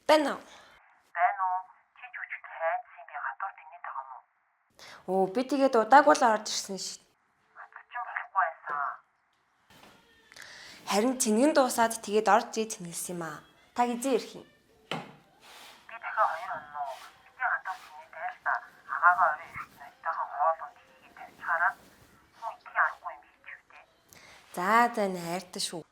Байна уу? Байна уу? Чи ч өчтөр хайдсан би гадуур тэнийд байгаа юм уу? Оо би тэгээд удаагүй л орж ирсэн шин. Атгачин болохгүй байсан. Харин тэнгийн дуусаад тэгээд орж ий тэнэлсэн юм аа. Та хизээ ирэх юм? Би дахиад 2 хоног би гадуур тэнийд байр та агаагаа орой ирэх найтайхан хоолунд хийгээд тавьчихараад хүн итгэх аргагүй юм хийж үтэй. За найртай шүү.